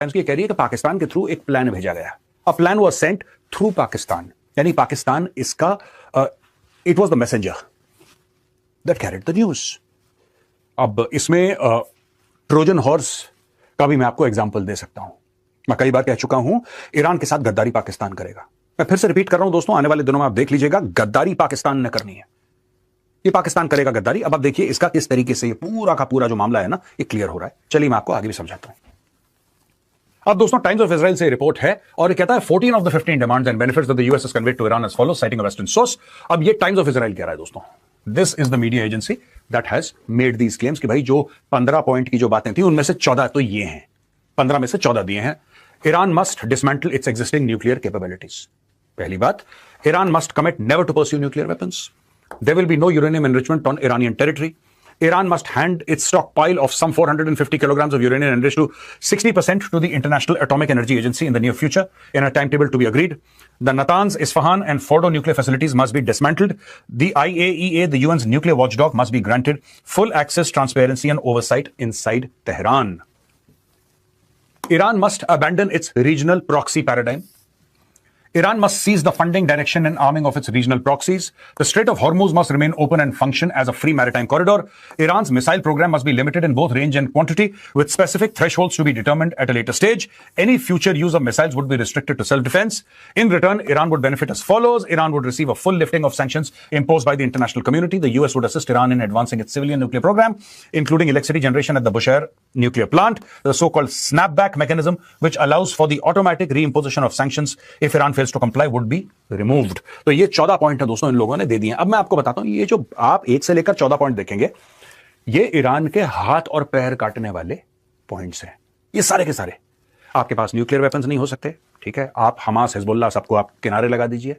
ये कह रही है कि पाकिस्तान के थ्रू एक प्लान भेजा गया। A plan was sent through Pakistan, यानी पाकिस्तान इसका it was the messenger that carried the news. अब इसमें ट्रोजन हॉर्स का भी मैं आपको एग्जांपल दे सकता हूं। मैं कई बार कह चुका हूं ईरान के साथ गद्दारी पाकिस्तान करेगा। मैं फिर से रिपीट कर रहा हूं दोस्तों, आने वाले दिनों में आप देख लीजिएगा, गद्दारी पाकिस्तान ने करनी है। ये पाकिस्तान करेगा गद्दारी। अब आप देखिए इसका किस तरीके से ये पूरा का पूरा जो मामला है ना, ये क्लियर हो रहा है। चलिए मैं आपको आगे भी समझाता हूं। अब दोस्तों टाइम्स ऑफ इजराइल से रिपोर्ट है और ये कहता है 14 of the 15 demands and benefits that the US has conveyed to Iran as follows, citing a western source. अब ये टाइम्स ऑफ इजराइल कह रहा है दोस्तों, this is the media agency that has made these claims कि भाई जो 15 point की जो बातें थी उनमें से 14 तो ये हैं, 15 में से 14 दिए हैं। Iran must dismantle its existing nuclear capabilities. पहली बात, Iran must commit never to pursue nuclear weapons. There will be no uranium enrichment on Iranian territory. Iran must hand its stockpile of some 450 kilograms of uranium enriched to 60% to the International Atomic Energy Agency in the near future in a timetable to be agreed. The Natanz, Isfahan and Fordo nuclear facilities must be dismantled. The IAEA, the UN's nuclear watchdog, must be granted full access, transparency and oversight inside Tehran. Iran must abandon its regional proxy paradigm. Iran must cease the funding, direction and arming of its regional proxies. The Strait of Hormuz must remain open and function as a free maritime corridor. Iran's missile program must be limited in both range and quantity, with specific thresholds to be determined at a later stage. Any future use of missiles would be restricted to self-defense. In return, Iran would benefit as follows. Iran would receive a full lifting of sanctions imposed by the international community. The US would assist Iran in advancing its civilian nuclear program, including electricity generation at the Bushehr nuclear plant. The so-called snapback mechanism, which allows for the automatic reimposition of sanctions if Iran fails to comply, would be removed. तो ये 14 point है दोस्तों, इन लोगों ने दे दिए। अब मैं आपको बताता हूं, ये जो आप 1 से लेकर 14 पॉइंट देखेंगे, ये ईरान के हाथ और पैर काटने वाले पॉइंट्स हैं। ये सारे के सारे। आपके पास न्यूक्लियर वेपन्स नहीं हो सकते, ठीक है, आप हमास, हिजबुल्लाह सबको आप किनारे लगा दीजिए,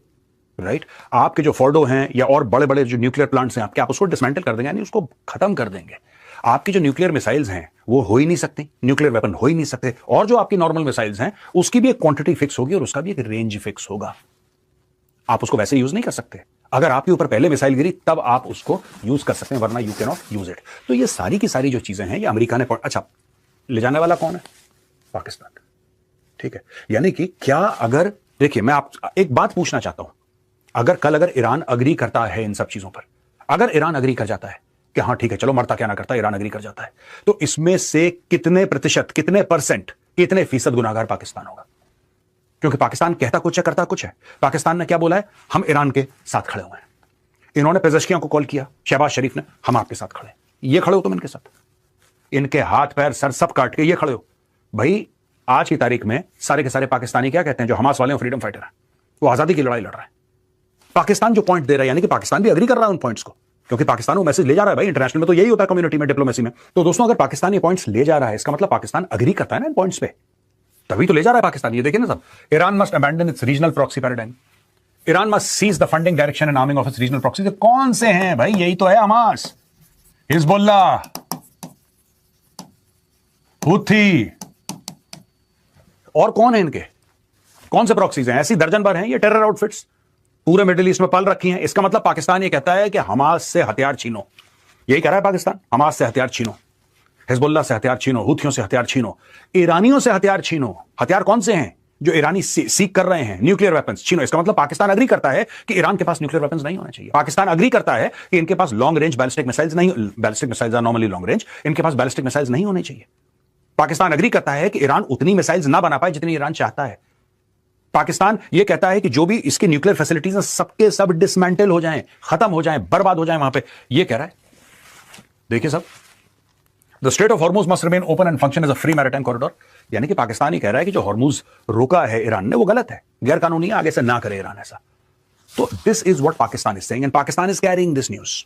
राइट। आपके जो फोर्डो हैं या और बड़े बड़े जो न्यूक्लियर प्लांट्स हैं आपके, आप उसको डिसमेंटल कर देंगे, यानी उसको खत्म कर देंगे। आपकी जो न्यूक्लियर मिसाइल्स हैं वो हो ही नहीं सकती, न्यूक्लियर वेपन हो ही नहीं सकते। और जो आपकी नॉर्मल मिसाइल्स हैं उसकी भी एक क्वांटिटी फिक्स होगी और उसका भी एक रेंज फिक्स होगा। आप उसको वैसे यूज नहीं कर सकते। अगर आपके ऊपर पहले मिसाइल गिरी तब आप उसको यूज कर सकते हैं, वरना you can not use it. तो ये सारी की सारी जो चीजें हैं ये अमेरिका ने, अच्छा ले जाने वाला कौन है? पाकिस्तान, ठीक है। यानी कि क्या, अगर देखिए मैं आप एक बात पूछना चाहता हूं, अगर ईरान अग्री करता है इन सब चीजों पर, अगर ईरान अग्री कर जाता है कि हाँ ठीक है चलो मरता क्या ना करता, ईरान अग्री कर जाता है, तो इसमें से कितने प्रतिशत, कितने परसेंट, कितने फीसद गुनाहगार पाकिस्तान होगा? क्योंकि पाकिस्तान कहता कुछ है करता कुछ है। पाकिस्तान ने क्या बोला है? हम ईरान के साथ खड़े हुए हैं। इन्होंने पेजेश्कियां को कॉल किया, शहबाज शरीफ ने, हम आपके साथ खड़े हैं। ये खड़े हो तुम इनके साथ, इनके हाथ पैर सर सब काट के ये खड़े हो। भाई आज की तारीख में सारे के सारे पाकिस्तानी क्या कहते हैं, जो हमास वाले हैं, फ्रीडम फाइटर है, वो आजादी की लड़ाई लड़ रहा है। पाकिस्तान जो पॉइंट दे रहा है, यानी कि पाकिस्तान भी अग्री कर रहा है उन पॉइंट्स को, क्योंकि पाकिस्तान वो मैसेज ले जा रहा है। भाई इंटरनेशनल में तो यही होता है, कम्युनिटी में, डिप्लोमेसी में। तो दोस्तों अगर पाकिस्तान ये पॉइंट्स ले जा रहा है, इसका मतलब पाकिस्तान अग्री करता है ना इन पॉइंट्स पे, तभी तो ले जा रहा है पाकिस्तान। ये देखिए ना सब। Iran must abandon its regional proxy paradigm. Iran must cease the funding, direction and arming of its regional proxy. कौन से हैं भाई? यही तो है, हमास, हिजबुल्लाह, हुथी, और कौन है इनके, कौन से प्रॉक्सीज हैं? ऐसी दर्जन भर हैं ये टेरर आउटफिट्स, पूरे मिडिल ईस्ट में पल रखी हैं। इसका मतलब पाकिस्तान ये कहता है कि हमास से हथियार छीनो। यही कह रहा है पाकिस्तान, हमास से हथियार छीनो, हिजबुल्लाह से हथियार छीनो, हुथियों से हथियार छीनो, ईरानियों से हथियार छीनो। हथियार कौन से हैं? जो ईरानी सीख कर रहे हैं, न्यूक्लियर वेपन्स छीनो। इसका मतलब पाकिस्तान अग्री करता है कि ईरान के पास न्यूक्लियर वेपन्स नहीं होने चाहिए। पाकिस्तान अग्री करता है कि इनके पास लॉन्ग रेंज बैलिस्टिक मिसाइल्स नहीं, ballistic missiles are normally long range, इनके पास बैलिस्टिक मिसाइल्स नहीं होने चाहिए। पाकिस्तान अग्री करता है कि ईरान उतनी मिसाइल्स ना बना पाए जितनी ईरान चाहता है। पाकिस्तान यह कहता है कि जो भी इसकी न्यूक्लियर फैसिलिटीज हैं सबके सब डिसमेंटल हो जाएं, खत्म हो जाएं, बर्बाद हो जाएं वहां पे, यह कह रहा है। देखिए सब, the Strait of Hormuz must remain open and function as a free maritime corridor. यानी कि पाकिस्तान ही कह रहा है कि जो हॉर्मुज रोका है ईरान ने वो गलत है, गैर कानूनी है, आगे से ना करे ईरान ऐसा। तो this is what Pakistan is saying and Pakistan is carrying this news.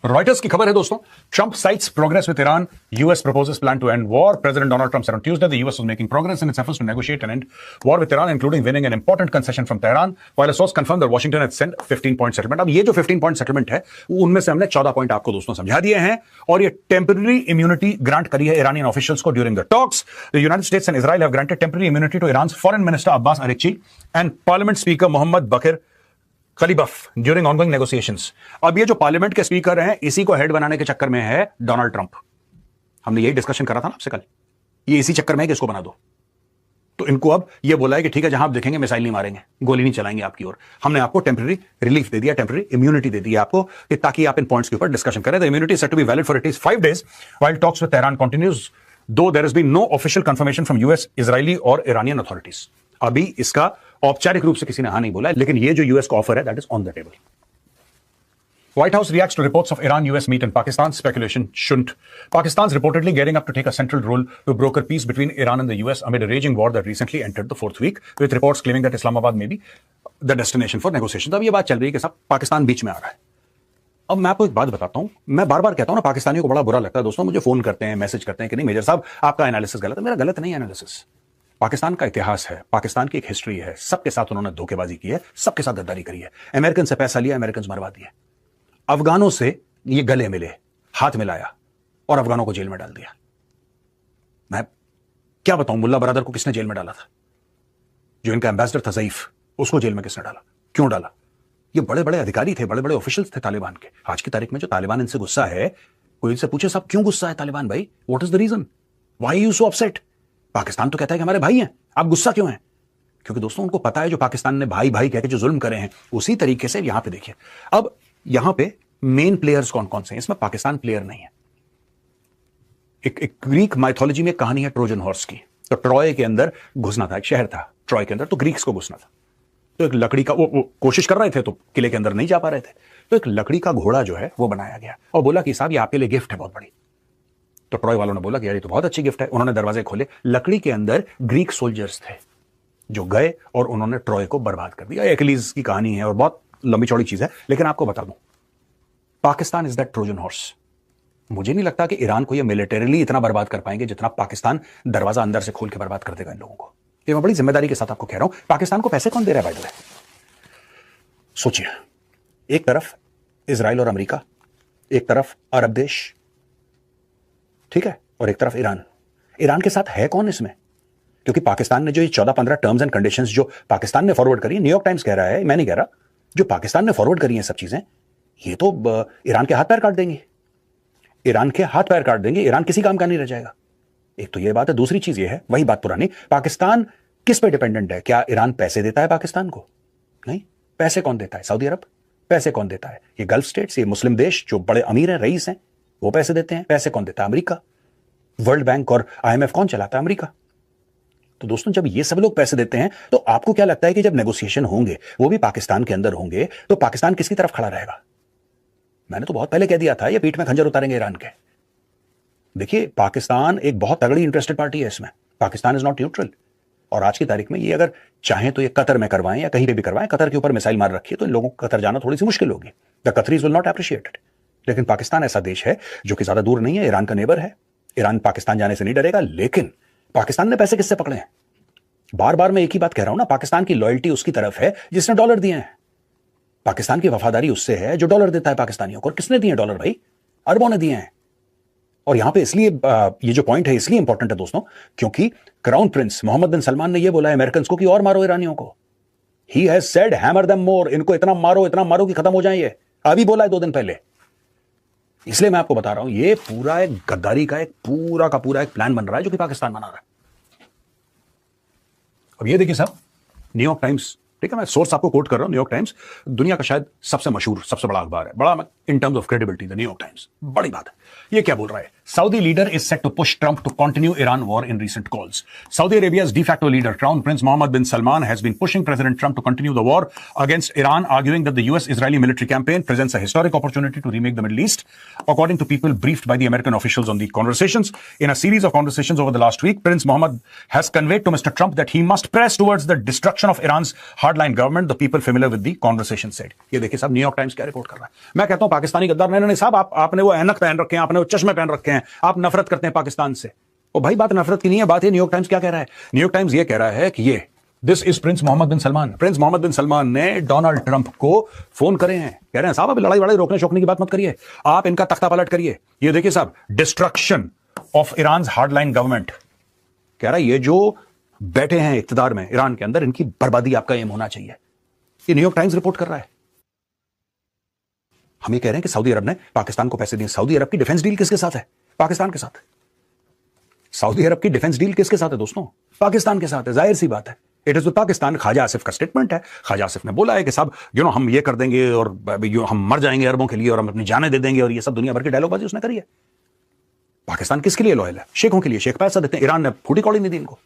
Reuters की खबर है दोस्तों, Trump sites progress with Iran, US proposes plan to end war. President Donald Trump said on Tuesday the US was making progress in its efforts to negotiate and end war with Iran, including winning an important concession from Tehran, while a source confirmed that Washington had sent 15-point settlement. अब ये जो 15-point settlement है, उनमें से हमने 14 point आपको दोस्तों समझा दिए हैं, और ये टेम्पररी इम्यूनिटी ग्रांट करी है ईरानियन ऑफिशियल्स को during the talks. The United States and Israel have granted temporary immunity to Iran's foreign minister Abbas Araghchi and parliament speaker Mohammad Bagher Ghalibaf during ongoing negotiations. अब ये जो parliament के speaker हैं, इसी को head बनाने के चक्कर में है डोनाल्ड ट्रंप। हमने यही डिस्कशन करा था ना आपसे कल, ये इसी चक्कर में है कि इसको बना दो। तो इनको अब ये बोला है कि ठीक है, जहां आप देखेंगे मिसाइल नहीं मारेंगे, गोली नहीं चलाएंगे आपकी ओर। हमने आपको टेम्पररी रिलीफ दे दिया, टेम्पररी इम्यूनिटी दे दी आपको, कि ताकि आप इन पॉइंट्स के ऊपर डिस्कशन करें। The immunity is set to be valid for at least 5 days while talks with Tehran continues, though there has been no official confirmation from US, Israeli और Iranian authorities. अभी इसका औपचारिक रूप से किसी ने हाँ नहीं बोला, लेकिन ये जो यूएस का ऑफर है that is on the table. White House reacts to reports of Iran-US meet in Pakistan. Speculation shouldn't. Pakistan's reportedly gearing up to take a central role to broker peace between Iran and the US amid a raging war that recently entered the 4th week, with reports claiming that Islamabad may be the destination for negotiations. अब ये बात चल रही है कि सब पाकिस्तान बीच में आ रहा है। अब मैं आपको एक बात बताता हूं, मैं बार बार कहता हूं ना, पाकिस्तानियों को बड़ा बुरा लगता है दोस्तों, मुझे फोन करते हैं, मैसेज करते हैं कि नहीं मेजर साहब आपका एनालिसिस गलत है। मेरा गलत नहीं है एनालिसिस। पाकिस्तान का इतिहास है, पाकिस्तान की एक हिस्ट्री है, सबके साथ उन्होंने धोखेबाजी की है, सबके साथ गद्दारी करी है, अमेरिकन से पैसा लिया, अमेरिकन मरवा दिया, अफगानों से ये गले मिले, हाथ मिलाया और अफगानों को जेल में डाल दिया। मैं क्या बताऊं मुल्ला बरादर को किसने जेल में डाला था? जो इनका एम्बेसडर था ज़ईफ, उसको जेल में किसने डाला? क्यों डाला? ये बड़े बड़े अधिकारी थे, बड़े बड़े ऑफिशियल्स थे तालिबान के। आज की तारीख में जो तालिबान इनसे गुस्सा है, कोई इनसे पूछे साहब क्यों गुस्सा है तालिबान भाई, what is the reason, why you so upset? Pakistan तो कहता है कि हमारे भाई हैं, आप गुस्सा क्यों हैं? क्योंकि दोस्तों उनको पता है जो पाकिस्तान ने भाई भाई कहकर जो जुल्म करे हैं, उसी तरीके से यहां पे देखिए। अब यहां पे मेन प्लेयर्स कौन कौन से हैं? इसमें पाकिस्तान प्लेयर नहीं है। एक ग्रीक माइथोलॉजी में कहानी है ट्रोजन हॉर्स की। तो ट्रॉय के अंदर घुसना था, एक शहर था ट्रॉय के अंदर, तो ग्रीक्स को घुसना था। तो एक लकड़ी का वो कोशिश कर रहे थे, तो किले के अंदर नहीं जा पा रहे थे, तो एक लकड़ी का घोड़ा जो है वो बनाया गया और बोला कि साहब ये आपके लिए गिफ्ट है बहुत बड़ी। तो ट्रॉय वालों ने बोला कि यार ये तो बहुत अच्छी गिफ्ट है। उन्होंने दरवाजे खोले, लकड़ी के अंदर ग्रीक सोल्जर्स थे जो गए और उन्होंने ट्रॉय को बर्बाद कर दिया। एक्लीज की कहानी है और बहुत लंबी चौड़ी चीज है, लेकिन आपको बता दूं Pakistan is that Trojan horse. मुझे नहीं लगता कि ईरान को ये मिलिटरीली इतना बर्बाद कर पाएंगे जितना पाकिस्तान दरवाजा अंदर से खोल के बर्बाद कर देगा इन लोगों को। ये मैं बड़ी जिम्मेदारी के साथ आपको कह रहा हूं। पाकिस्तान को पैसे कौन दे रहा है भाई? सोचिए, एक तरफ इजराइल और अमेरिका, एक तरफ अरब देश, ठीक है, और एक तरफ ईरान। ईरान के साथ है कौन इसमें? क्योंकि पाकिस्तान ने जो ये 14-15 टर्म्स एंड कंडीशंस जो पाकिस्तान ने फॉरवर्ड करी, न्यूयॉर्क टाइम्स कह रहा है, मैं नहीं कह रहा, जो पाकिस्तान ने फॉरवर्ड करी है सब चीजें, ये तो ईरान के हाथ पैर काट देंगे, ईरान के हाथ पैर काट देंगे, ईरान किसी काम का नहीं रह जाएगा। एक तो ये बात है। दूसरी चीज ये है, वही बात पुरानी, पाकिस्तान किस पे डिपेंडेंट है? क्या ईरान पैसे देता है पाकिस्तान को? नहीं। पैसे कौन देता है? सऊदी अरब। पैसे कौन देता है? ये गल्फ स्टेट्स, ये मुस्लिम देश जो बड़े अमीर हैं, रईस हैं, वो पैसे देते हैं। पैसे कौन देता है? अमेरिका। वर्ल्ड बैंक और IMF कौन चलाता है? अमेरिका। तो दोस्तों जब ये सब लोग पैसे देते हैं, तो आपको क्या लगता है कि जब नेगोशिएशन होंगे वो भी पाकिस्तान के अंदर होंगे, तो पाकिस्तान किसकी तरफ खड़ा रहेगा? मैंने तो बहुत पहले कह दिया था ये पीठ में खंजर उतारेंगे ईरान के। देखिए, पाकिस्तान एक बहुत तगड़ी इंटरेस्टेड पार्टी है इसमें। Pakistan is not neutral. और आज की तारीख में ये अगर चाहें तो ये कतर में करवाएं या कहीं पे भी करवाएं, कतर के ऊपर मिसाइल मार रखी है तो इन लोगों को कतर जाना थोड़ी सी मुश्किल होगी। The Qataris will not appreciate it. लेकिन पाकिस्तान ऐसा देश है जो कि ज्यादा दूर नहीं है, ईरान का नेबर है, ईरान पाकिस्तान जाने से नहीं डरेगा। लेकिन पाकिस्तान ने पैसे किससे पकड़े हैं? बार बार मैं एक ही बात कह रहा हूं ना, पाकिस्तान की लॉयल्टी उसकी तरफ है जिसने डॉलर दिए हैं। पाकिस्तान की वफादारी उससे है जो डॉलर देता है पाकिस्तानियों को। और किसने दिए डॉलर भाई? अरबों ने दिए हैं। और यहां पे इसलिए ये जो पॉइंट है इसलिए इंपॉर्टेंट है दोस्तों, क्योंकि crown Prince Mohammed bin Salman ने ये बोला है अमेरिकन को कि और मारो ईरानियों को। He has said hammer them more, इनको इतना मारो कि खत्म हो जाए। ये अभी बोला है 2 दिन पहले। इसलिए मैं आपको बता रहा हूं, ये पूरा एक गद्दारी का एक पूरा का पूरा एक प्लान बन रहा है जो कि पाकिस्तान बना रहा है। अब ये देखिए साहब, न्यूयॉर्क टाइम्स, ठीक है, मैं सोर्स आपको कोट कर रहा हूं, न्यूयॉर्क टाइम्स दुनिया का शायद सबसे मशहूर सबसे बड़ा अखबार है, बड़ा in terms of credibility. The New York times बड़ी बात है। ये क्या बोल रहा है? Saudi leader is set to push Trump to continue Iran war in recent calls. Saudi Arabia's de facto leader, Crown Prince Mohammed bin Salman, has been pushing President Trump to continue the war against Iran, arguing that the US-Israeli military campaign presents a historic opportunity to remake the Middle East. According to people briefed by the American officials on the conversations, in a series of conversations over the last week, Prince Mohammed has conveyed to Mr. Trump that he must press towards the destruction of Iran's hardline government. The people familiar with the conversation said. ये देखिए साहब, New York times क्या report कर रहा है। मैं कहता हूं पाकिस्तानी गद्दार, नहीं साहब, आपने वो ऐनक पहन रखे हैं, आपने वो चश्मे पहन रखे हैं, आप नफरत करते हैं पाकिस्तान से। ओ भाई, बात नफरत की नहीं है, बात है न्यूयॉर्क टाइम्स क्या कह रहा है। न्यूयॉर्क टाइम्स ये कह रहा है कि ये this is prince Mohammed bin Salman. Prince Mohammed bin Salman ने डोनाल्ड ट्रंप को फोन करे हैं, कह रहे हैं साहब अभी लड़ाई रोकने शोकने की बात मत करिए, आप इनका तख्ता पलट करिए। ये देखिए साहब, destruction of Iran hardline government, कह रहा है ये जो बैठे हैं इक्तदार में ईरान के अंदर, इनकी बर्बादी आपका एम होना चाहिए। ये न्यूयॉर्क टाइम्स रिपोर्ट कर रहा है। हम ये कह रहे हैं कि सऊदी अरब ने पाकिस्तान को पैसे दिए। सऊदी अरब की डिफेंस डील किसके साथ है? पाकिस्तान के साथ। सऊदी अरब की डिफेंस डील किसके साथ है दोस्तों? पाकिस्तान के साथ है, जाहिर सी बात है। It is with Pakistan. Khawaja Asif का स्टेटमेंट है, ख्वाजा आसिफ ने बोला है कि साहब हम ये कर देंगे और हम मर जाएंगे अरबों के लिए और हम अपनी जानें दे देंगे, और ये सब दुनिया भर की डायलॉगबाजी उसने करी है। पाकिस्तान किसके लिए लॉयल है? शेखों के लिए। शेख पैसा देते हैं। ईरान ने फूटी कौड़ी नहीं दी इनको।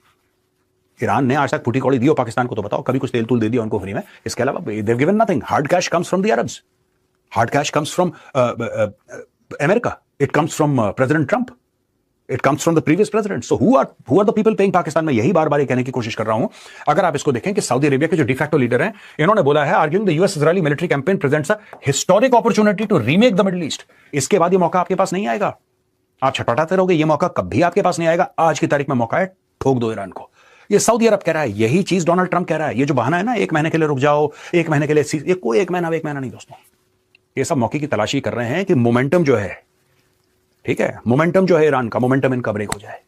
ईरान ने आज तक फूटी कौड़ी दी हो पाकिस्तान को तो बताओ, कभी कुछ तेल तूल दे दिया उनको फ्री में? इसके अलावा they've given nothing. Hard cash comes from the Arabs, hard cash comes from America, it comes from president Trump, it comes from the previous president. So who are the people paying Pakistan? में यही बार बार कहने की कोशिश कर रहा हूं। अगर आप इसको देखें कि सऊदी अरेबिया के जो डिफैक्टो लीडर हैं, इन्होंने बोला है, arguing the US Israeli military campaign presents a historic opportunity to remake the Middle East. इसके बाद ये मौका आपके पास नहीं आएगा। आप छटपटाते रहोगे, ये मौका कभी आपके पास नहीं आएगा। आज की तारीख में मौका है, ठोक दो ईरान को। ये सऊदी अरब कह रहा है, यही चीज डोनाल्ड ट्रंप कह रहा है। ये जो बहाना है ना, 1 महीने के लिए रुक जाओ, 1 महीने के लिए, ये कोई 1 महीना नहीं दोस्तों। ये सब मौके की तलाशी कर रहे हैं कि मोमेंटम जो है, ठीक है, मोमेंटम जो है ईरान का, मोमेंटम इनका ब्रेक हो जाए।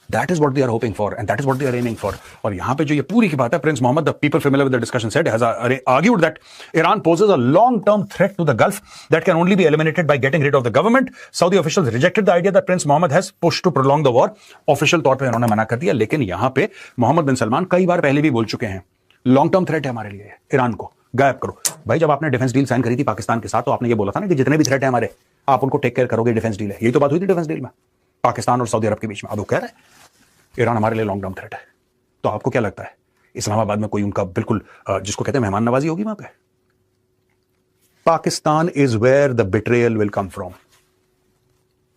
That is what they are hoping for and that is what they are aiming for. और यहां पे जो ये पूरी की बात है, Prince Mohammed, the people familiar with the discussion said, has argued that Iran poses a long-term threat to the Gulf that can only be eliminated by getting rid of the government. Saudi officials rejected the idea that Prince Mohammed has pushed to prolong the war. Official तौर पे इन्होंने मना कर दिया, लेकिन यहां पे Mohammad bin Salman कई बार पहले भी बोल चुके हैं, लॉन्ग टर्म थ्रेट है हमारे लिए, ईरान को गायब करो। भाई जब आपने डिफेंस डील साइन करी थी पाकिस्तान के साथ, तो आपने ये बोला था ना कि जितने भी थ्रेट है हमारे, आप उनको टेक केयर करोगे, डिफेंस डील है। यही तो बात हुई थी डिफेंस डील में, पाकिस्तान और सऊदी अरब के बीच में। अब वो कह रहे हैं ईरान हमारे लिए लॉन्ग टर्म थ्रेट है। तो आपको क्या लगता है, इस्लामाबाद में कोई उनका बिल्कुल जिसको कहते हैं मेहमान नवाजी होगी वहां पे? Pakistan is where the betrayal will come from.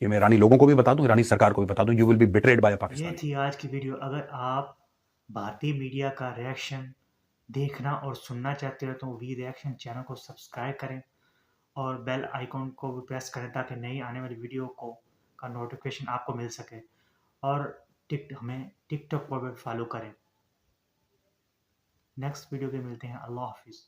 ये मैं ईरानी लोगों को भी बता दूं, ईरानी सरकार को भी बता दूं, you will be betrayed by Pakistan. ये थी आज की वीडियो। अगर आप भारतीय मीडिया का रिएक्शन देखना और सुनना चाहते हो तो वी रिएक्शन चैनल को सब्सक्राइब करें और बेल आइकॉन को भी प्रेस करें ताकि नई आने वाली वीडियो का नोटिफिकेशन आपको मिल सके। और हमें टिकटॉक पर भी फॉलो करें। नेक्स्ट वीडियो पे मिलते हैं। अल्लाह हाफिज़।